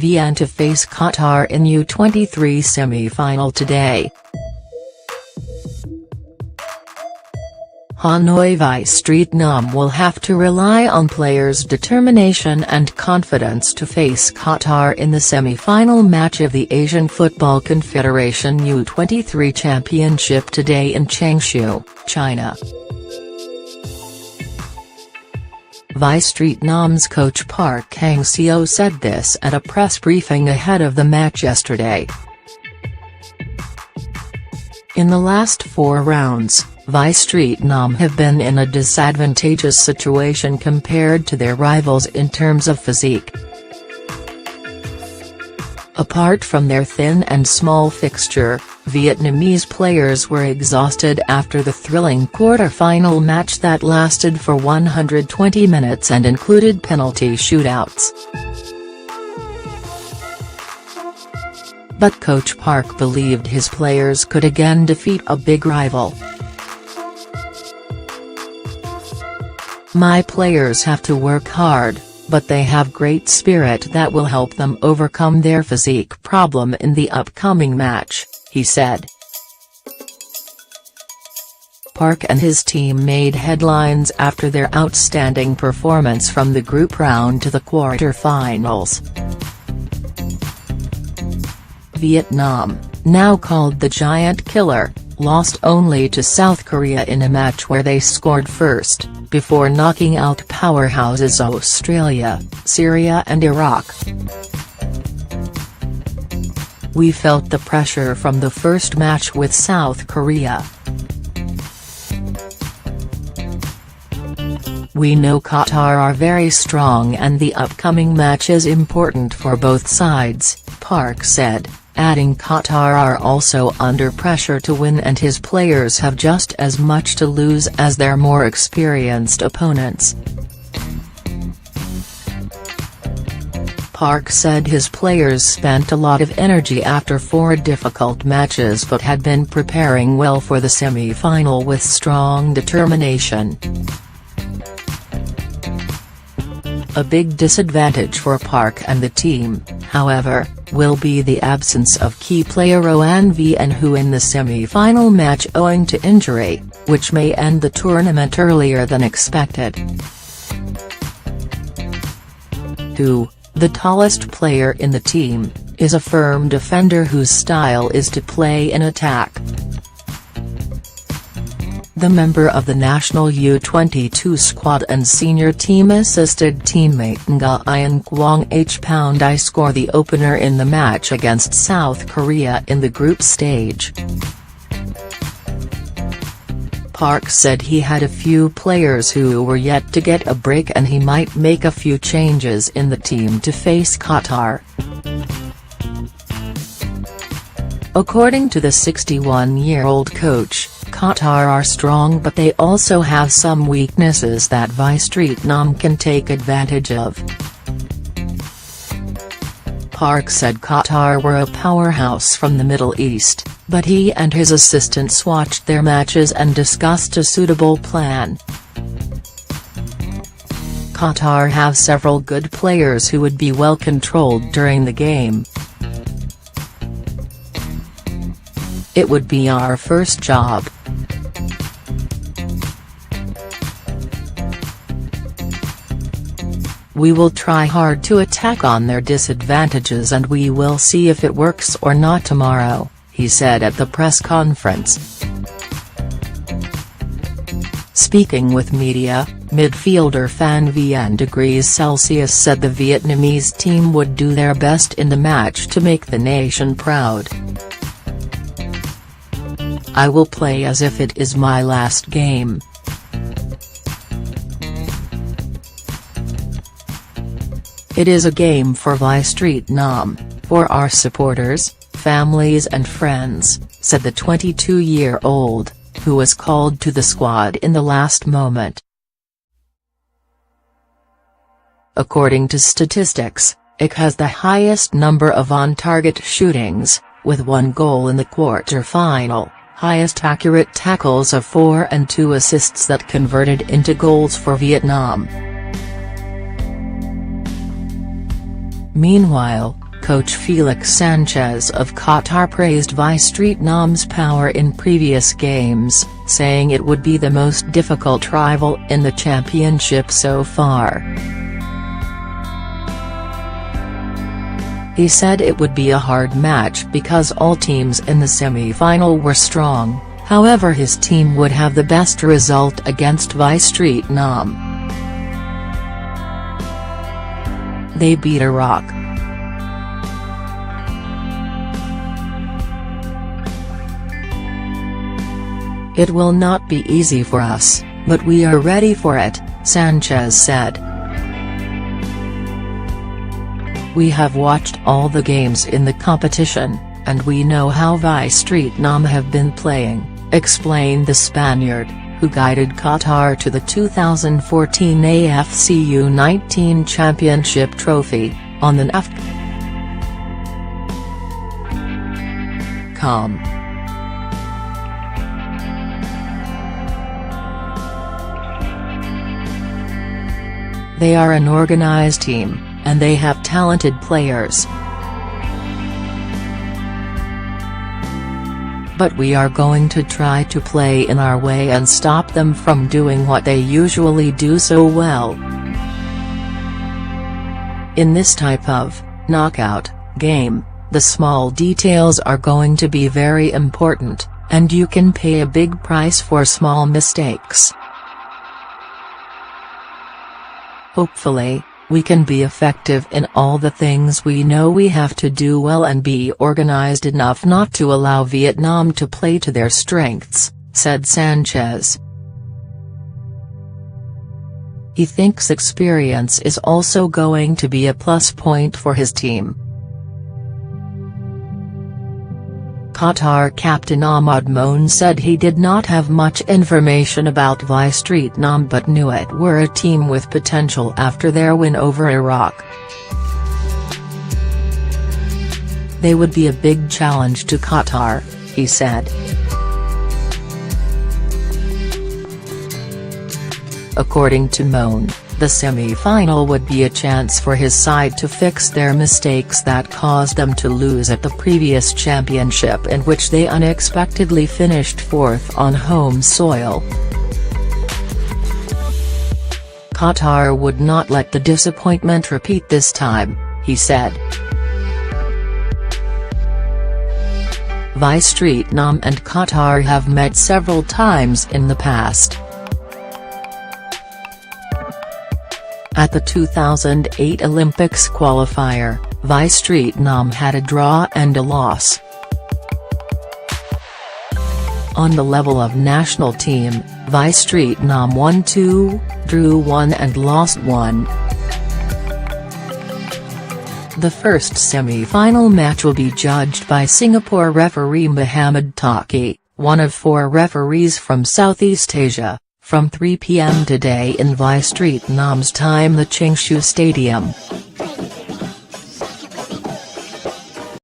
Vienna to face Qatar in U23 semi-final today. Hanoi Vietnam will have to rely on players' determination and confidence to face Qatar in the semi-final match of the Asian Football Confederation U23 Championship today in Changshu, China. Vietnam's coach Park Hang-seo said this at a press briefing ahead of the match yesterday. In the last 4 rounds, Vietnam have been in a disadvantageous situation compared to their rivals in terms of physique. Apart from their thin and small fixture, Vietnamese players were exhausted after the thrilling quarter-final match that lasted for 120 minutes and included penalty shootouts. But Coach Park believed his players could again defeat a big rival. "My players have to work hard, but they have great spirit that will help them overcome their physique problem in the upcoming match," he said. Park and his team made headlines after their outstanding performance from the group round to the quarter-finals. Vietnam, now called the Giant Killer, lost only to South Korea in a match where they scored first, before knocking out powerhouses Australia, Syria and Iraq. "We felt the pressure from the first match with South Korea. We know Qatar are very strong and the upcoming match is important for both sides," Park said, adding Qatar are also under pressure to win and his players have just as much to lose as their more experienced opponents. Park said his players spent a lot of energy after 4 difficult matches but had been preparing well for the semi-final with strong determination. A big disadvantage for Park and the team, however, will be the absence of key player Oan Vien Hu in the semi-final match owing to injury, which may end the tournament earlier than expected. Hu, the tallest player in the team, is a firm defender whose style is to play in attack. The member of the national U22 squad and senior team assisted teammate Nga Ian Kwang H. score the opener in the match against South Korea in the group stage. Park said he had a few players who were yet to get a break and he might make a few changes in the team to face Qatar. According to the 61-year-old coach, Qatar are strong but they also have some weaknesses that Vietnam can take advantage of. Park said Qatar were a powerhouse from the Middle East, but he and his assistants watched their matches and discussed a suitable plan. Qatar have several good players who would be well controlled during the game. It would be our first job. We will try hard to attack on their disadvantages and we will see if it works or not tomorrow, he said at the press conference. Speaking with media, midfielder Phan Vien degrees Celsius said the Vietnamese team would do their best in the match to make the nation proud. "I will play as if it is my last game. It is a game for Vietnam, for our supporters, families and friends," said the 22-year-old, who was called to the squad in the last moment. According to statistics, it has the highest number of on-target shootings, with 1 goal in the quarter-final, highest accurate tackles of 4 and 2 assists that converted into goals for Vietnam. Meanwhile, Coach Felix Sanchez of Qatar praised Vietnam's power in previous games, saying it would be the most difficult rival in the championship so far. He said it would be a hard match because all teams in the semi-final were strong, however his team would have the best result against Vietnam. They beat Iraq. It will not be easy for us, but we are ready for it, Sanchez said. We have watched all the games in the competition, and we know how Vietnam have been playing, explained the Spaniard, who guided Qatar to the 2014 AFC U23 Championship trophy, on the AFC.com. They are an organized team, and they have talented players. But we are going to try to play in our way and stop them from doing what they usually do so well. In this type of knockout game, the small details are going to be very important, and you can pay a big price for small mistakes. Hopefully, we can be effective in all the things we know we have to do well and be organized enough not to allow Vietnam to play to their strengths, said Sanchez. He thinks experience is also going to be a plus point for his team. Qatar captain Ahmad Moon said he did not have much information about Vietnam but knew it were a team with potential after their win over Iraq. They would be a big challenge to Qatar, he said. According to Moon, the semi-final would be a chance for his side to fix their mistakes that caused them to lose at the previous championship in which they unexpectedly finished fourth on home soil. Qatar would not let the disappointment repeat this time, he said. Vietnam and Qatar have met several times in the past. At the 2008 Olympics qualifier, Vietnam had a draw and a loss. On the level of national team, Vietnam won 2, drew 1 and lost 1. The first semi-final match will be judged by Singapore referee Mohammad Taqi, one of 4 referees from Southeast Asia, from 3 p.m. today in Vietnam's time the Changshu Stadium.